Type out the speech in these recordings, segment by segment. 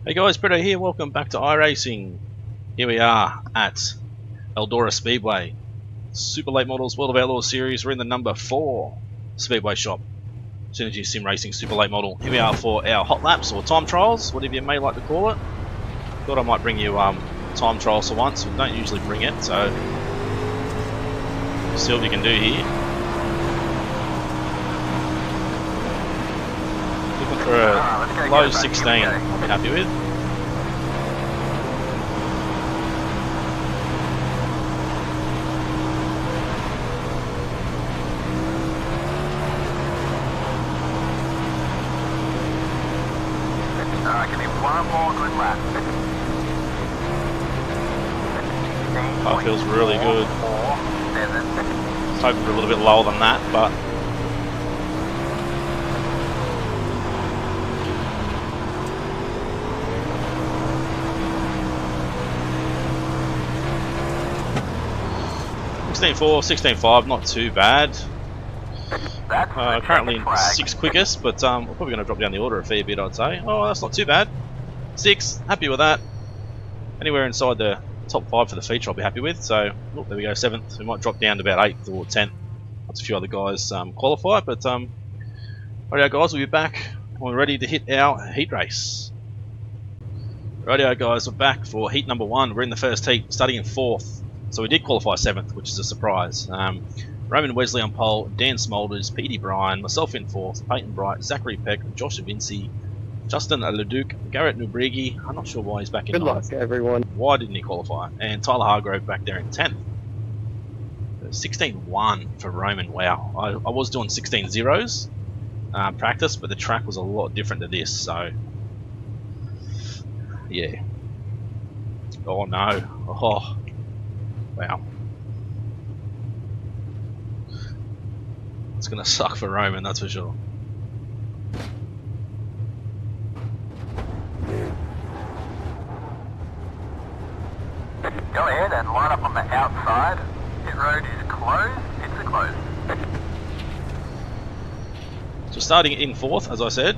Hey guys, Predator here, welcome back to iRacing. Here we are at Eldora Speedway. Super Late Models World of Outlaws series, we're in the number 4 Speedway shop. Synergy Sim Racing Super Late Model. Here we are for our hot laps or time trials, whatever you may like to call it. Thought I might bring you time trials for once, we don't usually bring it, so see what we can do here. Looking for a low 16, I'll be happy with. Car feels really good. I was hoping for a little bit lower than that, but .4, 16.5, not too bad. Currently in 6th quickest, but we're probably going to drop down the order a fair bit, I'd say. Oh, that's not too bad. 6, happy with that. Anywhere inside the top 5 for the feature I'll be happy with. So, oh, there we go, 7th. We might drop down to about 8th or 10th once a few other guys qualify. But rightio guys, we'll be back and we're ready to hit our heat race. Rightio guys, we're back for heat number 1. We're in the first heat, starting in 4th. So we did qualify 7th, which is a surprise. Roman Wesley on pole, Dan Smolders, Petey Bryan, myself in 4th, Peyton Bright, Zachary Peck, Josh Vinci, Justin Leduc, Garrett Nubrigi, I'm not sure why he's back in 9th. Good luck, everyone. Why didn't he qualify? And Tyler Hargrove back there in 10th. 16.1 for Roman, wow. I was doing 16 zeros practice, but the track was a lot different to this, so yeah. Oh no, oh wow. It's gonna suck for Roman, that's for sure. Go ahead and line up on the outside. Pit road is closed. It's closed. So starting in 4th, as I said,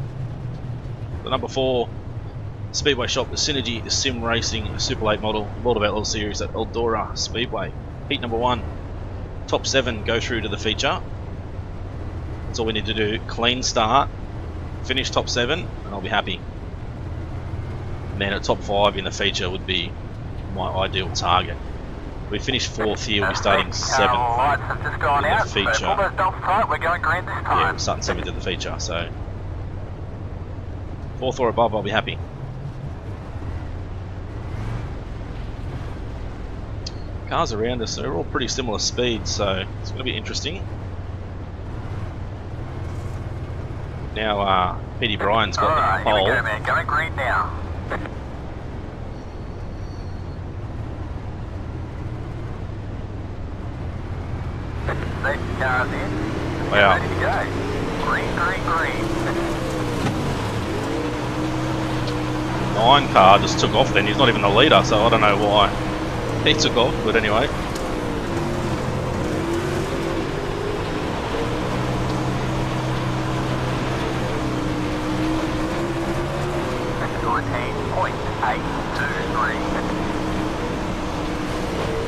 the number 4 Speedway shop, the Synergy Sim Racing Super Late Model World of Outlaws series at Eldora Speedway. Heat number 1, top 7 go through to the feature. That's all we need to do. Clean start, finish top 7, and I'll be happy. And then at top 5 in the feature would be my ideal target. We finish 4th here, we'll be starting 7th in the feature. We're going green this time. Yeah, we're starting 7th in the feature, so 4th or above I'll be happy. Cars around us are all pretty similar speeds, so it's going to be interesting. Now, Petey Bryan's got the pole. Here we go, man. Going green now. Safety cars in. Wow. Ready to go. Green, green, green. 9 car just took off then, he's not even the leader, so I don't know why he took off, but anyway.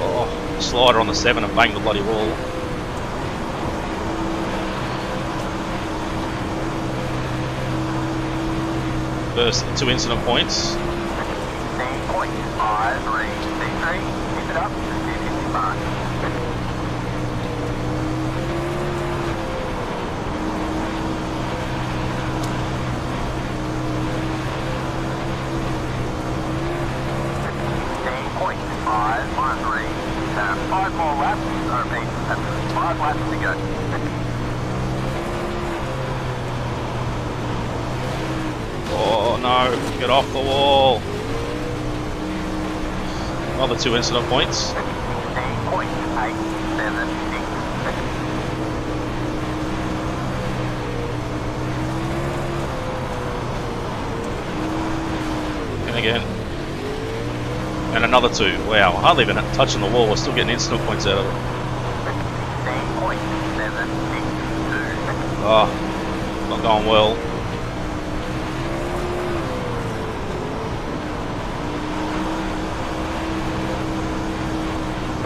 Oh, slider on the 7 and banged the bloody wall. First 2 incident points. 16.53. Keep it up. 55. Five more laps, I repeat, that's 5 laps to go. Oh no, get off the wall. Another 2 incident points. 16.876. And again. And another 2. Wow, hardly even touching the wall, we're still getting instant points out of it. 16.762. Oh, not going well.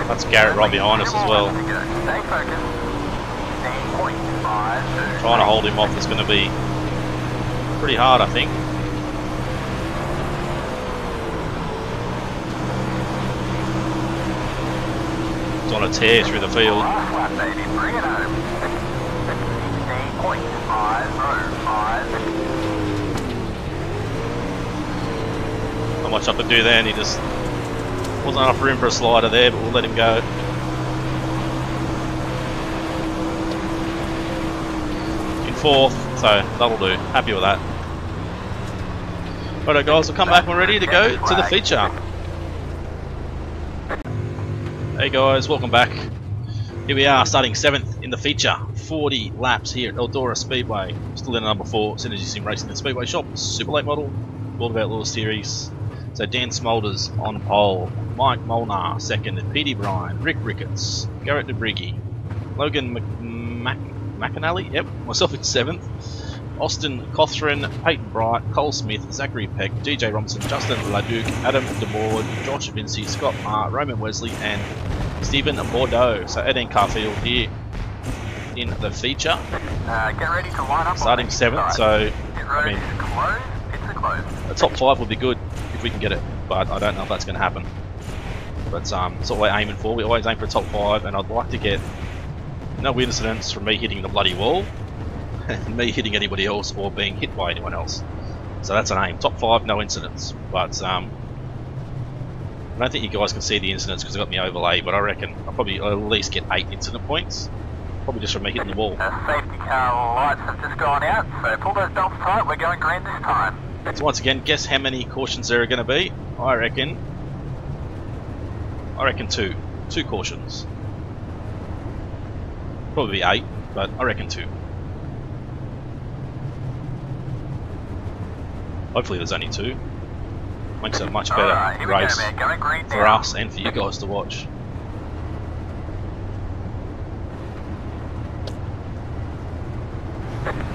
That's Garrett right behind us as well. Stay focused. 16.52. Trying to hold him off is going to be pretty hard, I think. He's on a tear through the field. Last lap, baby. Bring it home. 16.505. Not much I could do there, and he just wasn't enough room for a slider there, but we'll let him go. In fourth, so that'll do. Happy with that. Righto guys, we'll come back when we're ready to go to the feature. Hey guys, welcome back. Here we are, starting 7th in the feature. 40 laps here at Eldora Speedway. Still in number 4, Synergy Sim Racing and Speedway Shop. Super late model, World of Outlaws series. So Dan Smolders on pole, Mike Molnar second, Petey Bryan, Rick Ricketts, Garrett DeBriggy, Logan McAnally, yep, myself in 7th, Austin Cothran, Peyton Bright, Cole Smith, Zachary Peck, DJ Robinson, Justin Laduke, Adam DeBoard, Josh Vinci, Scott Marr, Roman Wesley and Stephen Bordeaux. So 18 car field here in the feature. Get ready to line up. Starting 7th, so I mean, a top 5 would be good if we can get it, but I don't know if that's going to happen. But it's what we're aiming for. We always aim for a top 5, and I'd like to get no incidents from me hitting the bloody wall and me hitting anybody else or being hit by anyone else. So that's an aim. Top 5, no incidents. But I don't think you guys can see the incidents because I got my overlay, but I reckon I'll probably at least get 8 incident points. Probably just from me hitting the wall. Safety car lights have just gone out, so pull those belts tight. We're going green this time. So once again, guess how many cautions there are going to be? I reckon 2. 2 cautions. Probably 8, but I reckon 2. Hopefully there's only 2. Makes it a much better race for us and for you guys to watch.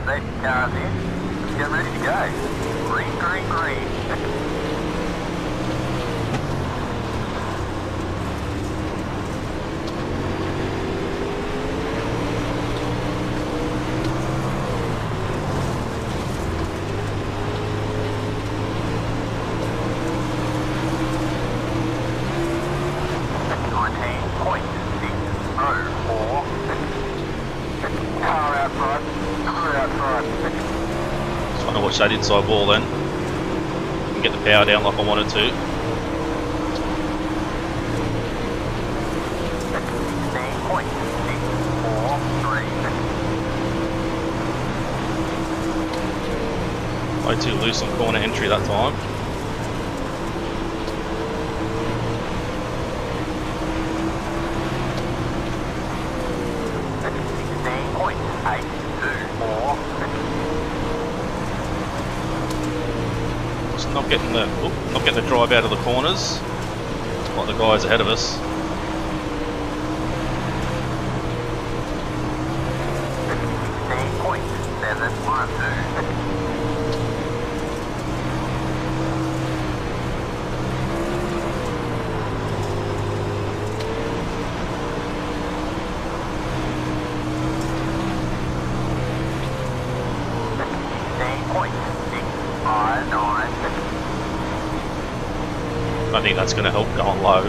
Safety cars in. Get ready to go. Green, green, green. Watch that inside wall then. Get the power down like I wanted to. Way too loose on corner entry that time. Not getting the drive out of the corners like the guys ahead of us. I think that's going to help going low.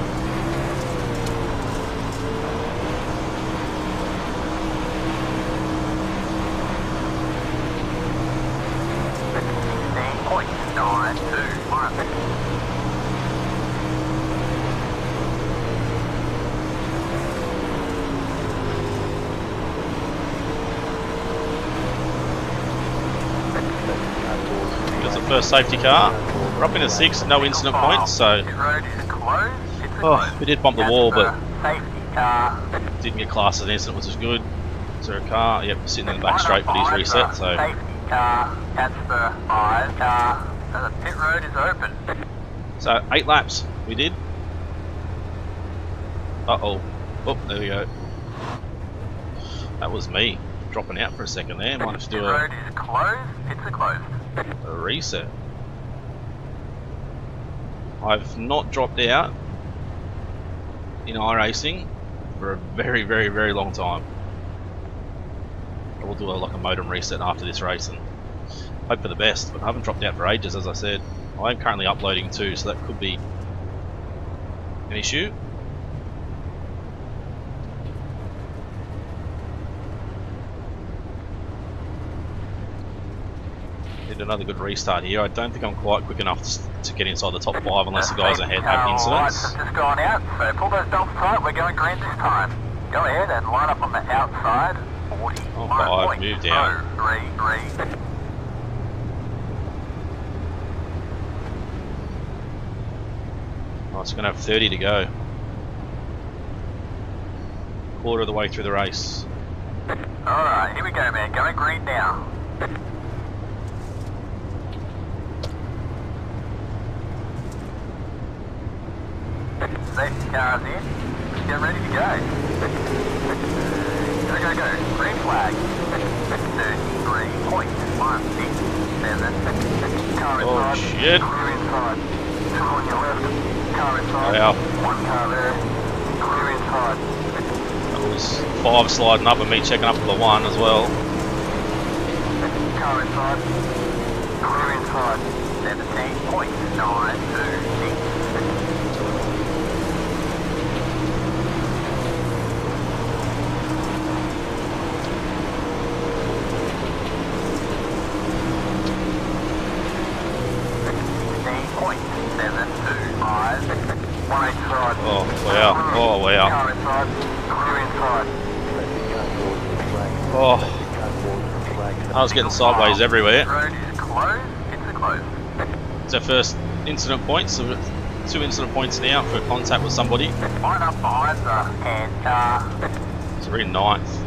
There's the first safety car. We're up into 6, no incident points, so we did bump the wall, but didn't get classed as an incident, which is good. Is there a car? Yep, sitting in the back straight, but he's reset, so. Safety car, that's the 5 car, so the pit road is open. So 8 laps we did. Uh-oh. Oh, there we go. That was me dropping out for a second there. Might have to do the road is closed, pits are closed. A reset. I've not dropped out. in iRacing for a very, very, very long time. I will do like a modem reset after this race and hope for the best, but I haven't dropped out for ages, as I said. I am currently uploading too, so that could be an issue. Need another good restart here. I don't think I'm quite quick enough to get inside the top 5 unless the guys ahead have incidents. Lights have just gone out, so pull those belts tight. We're going green this time. Go ahead and line up on the outside. 40. Oh, 5, move down. 033. Oh, it's going to have 30 to go. Quarter of the way through the race. Alright, here we go, man. Going green now. Safety cars in. Let's get ready to go. Go, go, go. Green flag. 33.167. Car inside. Oh shit. Clear inside. Two on your left. Car inside. Wow. One car there. Clear inside. That was 5 sliding up and me checking up for the 1 as well. Car inside. Clear inside. 17.926. Oh wow, oh wow. Oh, I was getting sideways everywhere. It's our first incident points, so 2 incident points now for contact with somebody. Line up behind the hand car. So we're in 9th.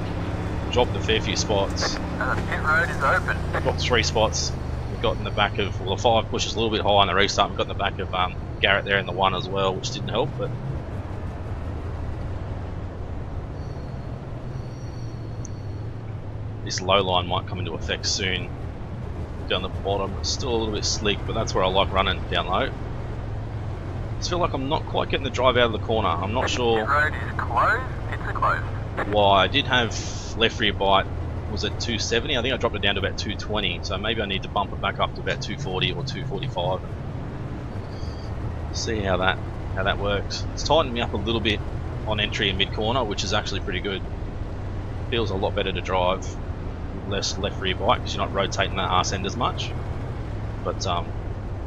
Dropped a fair few spots. The pit road is open. Dropped 3 spots. We've got in the back of, well, the 5 pushes a little bit high on the restart. We've got in the back of Garrett there in the 1 as well, which didn't help, but this low line might come into effect soon. Down the bottom, it's still a little bit sleek, but that's where I like running down low. I just feel like I'm not quite getting the drive out of the corner. I'm not sure The road is closed. Pits are closed. why. I did have left rear bite, was at 270. I think I dropped it down to about 220, so maybe I need to bump it back up to about 240 or 245. See how that works. It's tightened me up a little bit on entry and mid corner, which is actually pretty good. Feels a lot better to drive with less left rear bite because you're not rotating that arse end as much. But I'm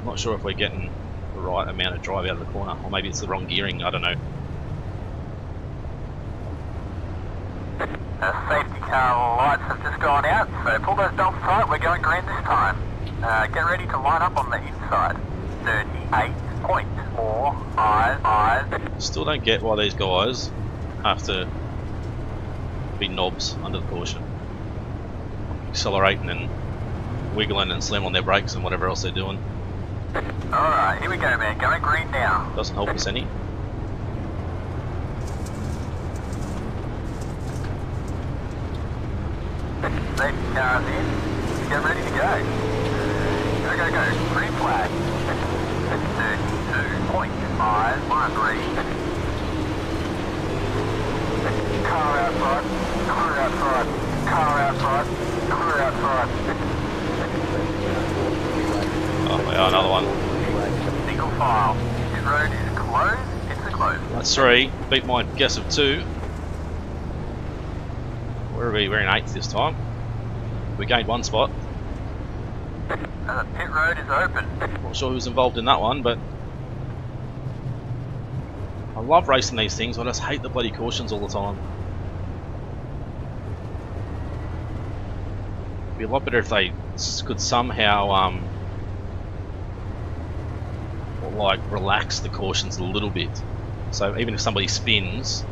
not sure if we're getting the right amount of drive out of the corner, or maybe it's the wrong gearing. I don't know. Safety car lights have just gone out, so pull those belts tight. We're going green this time. Get ready to line up on the inside. 38.455. Still don't get why these guys have to be knobs under the caution, accelerating and wiggling and slamming on their brakes and whatever else they're doing. Alright, here we go, man. Going green now. Doesn't help us any. Safety cars in. Get ready to go. Go, go, go. Green flag. 32.513. Car outside. Clear outside. Car outside. Clear outside. Oh yeah, another one. Single file. Pit road is closed. Pits are closed. That's 3. Beat my guess of 2. Where are we? We're in 8th this time. We gained 1 spot. The pit road is open. Not sure who's involved in that one, but I love racing these things. I just hate the bloody cautions all the time. It'd be a lot better if they could somehow like relax the cautions a little bit. So even if somebody spins,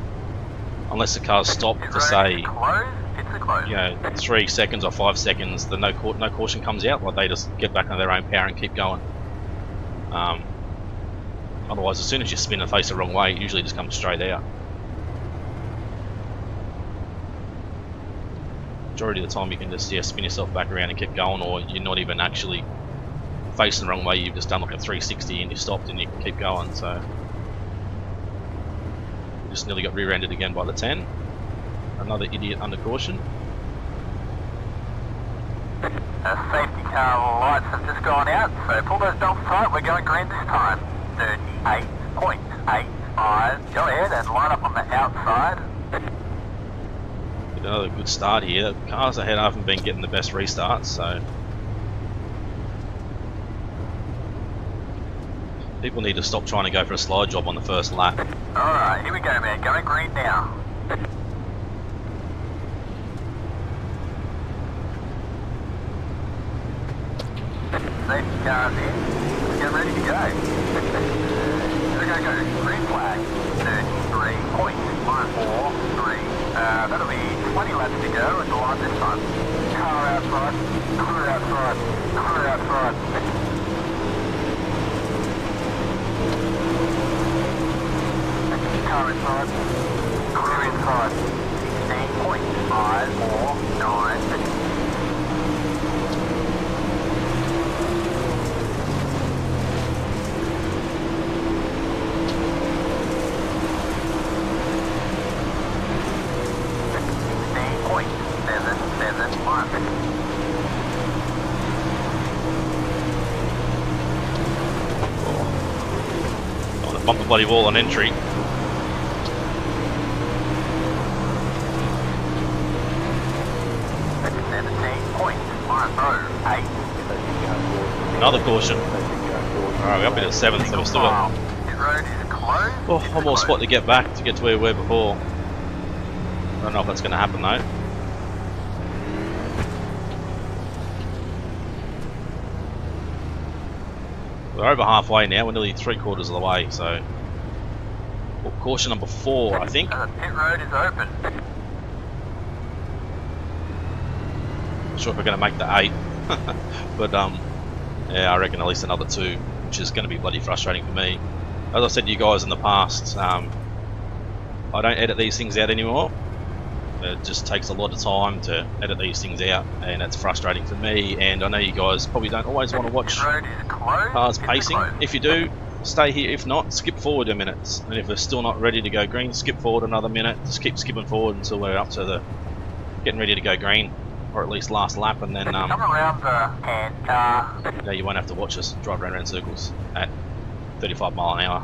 unless the car's stopped Pit for road say, is closed. Pits are closed. you know, 3 seconds or 5 seconds, the no caution comes out, like they just get back on their own power and keep going. Otherwise, as soon as you spin and face the wrong way, it usually just comes straight out. Majority of the time you can just spin yourself back around and keep going, or you're not even actually facing the wrong way, you've just done like a 360 and you stopped and you can keep going. So just nearly got rear-ended again by the 10. Another idiot under caution. Safety car lights have just gone out, so pull those donks tight, we're going green this time. 38.85. Go ahead and line up on the outside. Get another good start here. The cars ahead haven't been getting the best restarts, so people need to stop trying to go for a slide job on the first lap. Alright, here we go, man. Going green now. Safety cars in. Let's get ready to go. Go. Green flag. 33.143. That'll be 20 laps to go at the line this time. Car out front. Clear out front. Clear out front. Car in front. Clear in front. 16.549. Bump the bloody wall on entry. Another caution. Alright, we're up into 7th, so we've still got one more spot to get back to get to where we were before. I don't know if that's going to happen though. We're over halfway now, we're nearly 3/4 of the way, so caution number 4, I think. The pit road is open. Not sure if we're going to make the 8, but yeah, I reckon at least another 2, which is going to be bloody frustrating for me. As I said to you guys in the past, I don't edit these things out anymore. It just takes a lot of time to edit these things out, and it's frustrating for me, and I know you guys probably don't always want to watch cars pacing. If you do, stay here. If not, skip forward a minute, and if we're still not ready to go green, skip forward another minute. Just keep skipping forward until we're up to the getting ready to go green, or at least last lap, and then come around the hand car. Yeah, you won't have to watch us drive around in circles at 35 mile an hour.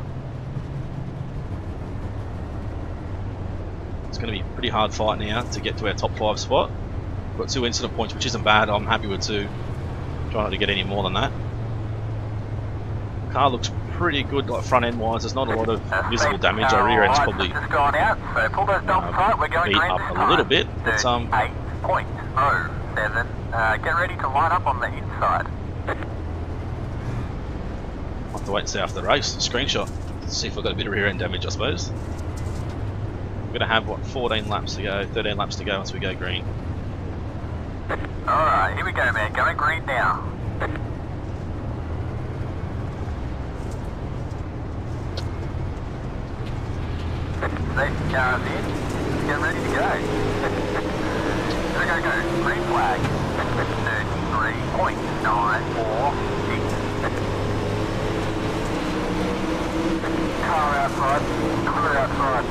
It's going to be a pretty hard fight now to get to our top 5 spot. We've got 2 incident points, which isn't bad. I'm happy with 2. Try not to get any more than that. The car looks pretty good, like front end wise. There's not a lot of visible damage. Our rear end's probably beat up a little bit, but 8.07. Get ready to line up on the inside. I'll have to wait and see after the race. Screenshot. See if I've got a bit of rear end damage, I suppose. We're going to have, what, 14 laps to go, 13 laps to go once we go green. Alright, here we go, man. Going green now. Safety cars in. Get ready to go. Go. Green flag. 33.946. Car out front. Clear out front.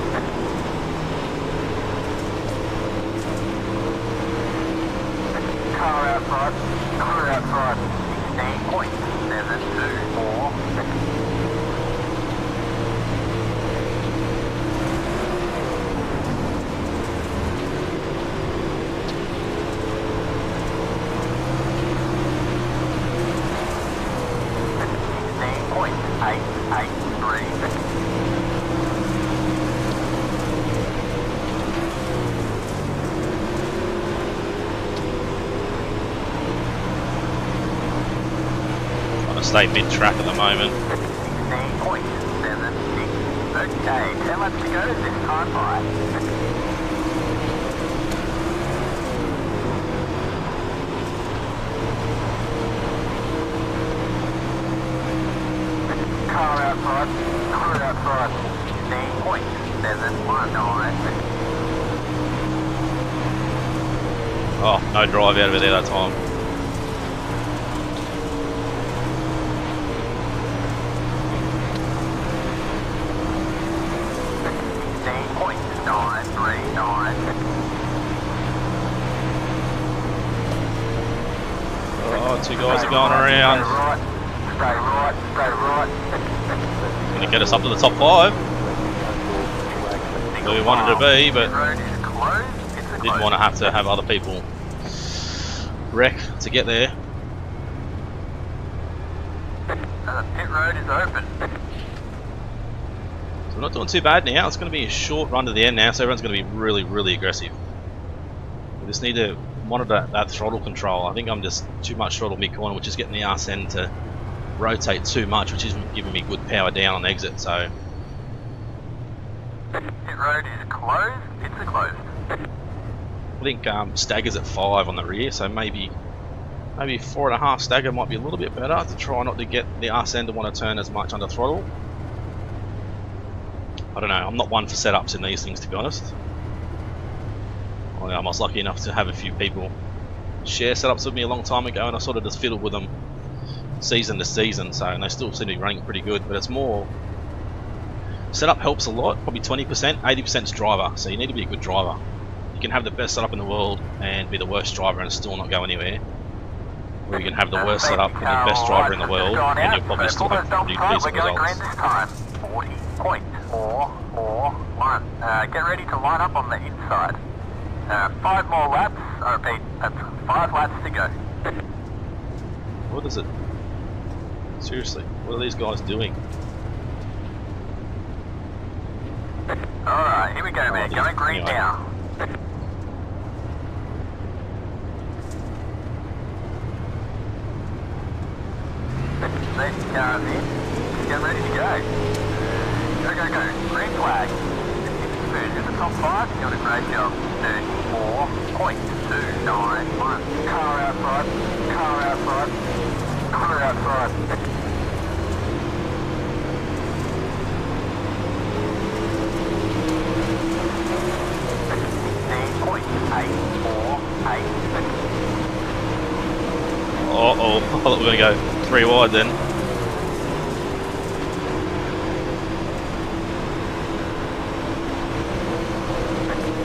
Car out front, clear out front, 16.724. Stay mid-track at the moment. 16.76. Okay, 10 laps to go, this time by. Car out front, clear out front, 16.719. Oh, no drive out of there that time. 16.883. Two guys are going around. Stay right, stay right. Going to get us up to the top 5. Where we wanted to be, but didn't want to have other people wreck to get there. The pit road is open. So we're not doing too bad now. It's going to be a short run to the end now, so everyone's going to be really, really aggressive. We just need to monitor that throttle control. I think I'm just too much throttle mid-corner, which is getting the arse end to rotate too much, which isn't giving me good power down on exit. So pit road is closed. Pits are closed. I think stagger's at 5 on the rear, so maybe 4.5 stagger might be a little bit better to try not to get the arse end to want to turn as much under throttle. I don't know, I'm not one for setups in these things, to be honest. I was lucky enough to have a few people share setups with me a long time ago, and I sort of just fiddled with them season to season, so, and they still seem to be running pretty good, but it's more setup helps a lot, probably 20%, 80% is driver, so you need to be a good driver. You can have the best setup in the world and be the worst driver and still not go anywhere. Or you can have the worst setup and the best driver in the world and you'll probably still have decent results. 40.441. Get ready to line up on the inside. 5 more laps. I repeat, that's 5 laps to go. What is it? Seriously, what are these guys doing? Alright, here we go, man. Going green anyway. now. Safety cars in. Get ready to go. Go, go, go. Green flag. In the top 5, you're doing a great job. 34.291. Car outside. Car outside. Car outside. Uh-oh, I thought we were going to go 3 wide then.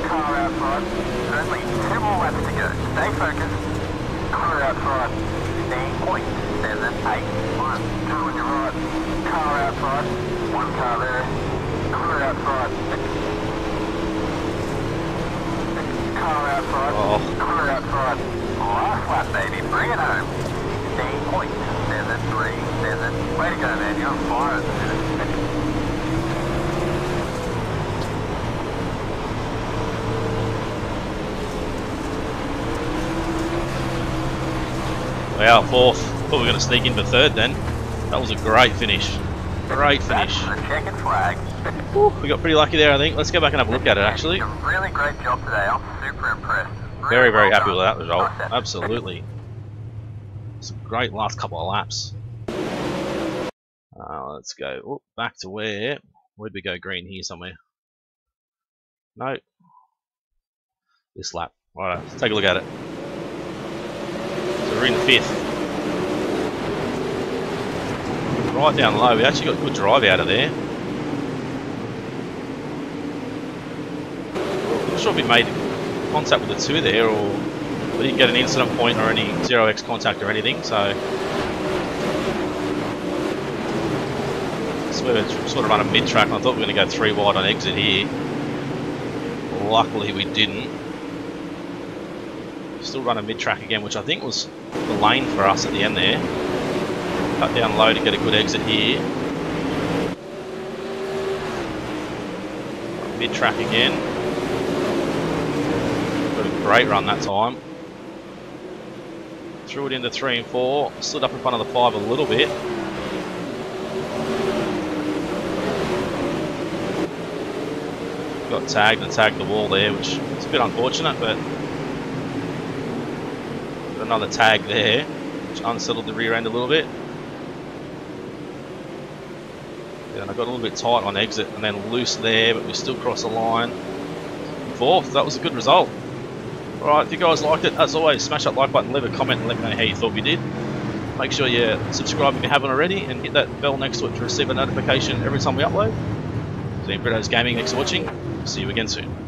Car outside. Only 2 more laps to go. Stay focused. Car outside. 16.781. 2 on your right. Car outside. 1 car there. Car outside. Car outside. Oh. Car outside. Last lap, baby. Bring it home. 16.737. Way to go, man. You're on fire at the minute. Wow, 4th. Thought we were going to sneak in for 3rd then. That was a great finish. Great finish. That's the checkered flag. Whew, we got pretty lucky there, I think. Let's go back and have a look at it, actually. A really great job today. I'm super impressed. Really Very, very well happy with done. that result. Nice effort. Absolutely. Some great last couple of laps. Let's go back to where'd we go? Green here somewhere. No. This lap. Alright, let's take a look at it. So we're in 5th. Right down low. We actually got good drive out of there. Not sure if we made contact with the 2 there, or we didn't get an incident point or any 0x contact or anything, so we're sort of running mid-track, and I thought we were going to go 3 wide on exit here. Luckily we didn't. Still running mid-track again, which I think was the lane for us at the end there. Cut down low to get a good exit here. Mid-track again. Got a great run that time. Threw it into 3 and 4. Slid up in front of the 5 a little bit. Got tagged and tagged the wall there, which is a bit unfortunate, but got another tag there, which unsettled the rear end a little bit. Yeah, and I got a little bit tight on exit and then loose there, but we still crossed the line. 4th, that was a good result. Alright, if you guys liked it, as always, smash that like button, leave a comment and let me know how you thought we did. Make sure you subscribe if you haven't already and hit that bell next to it to receive a notification every time we upload. So, Brito's Gaming, thanks for watching. See you again soon.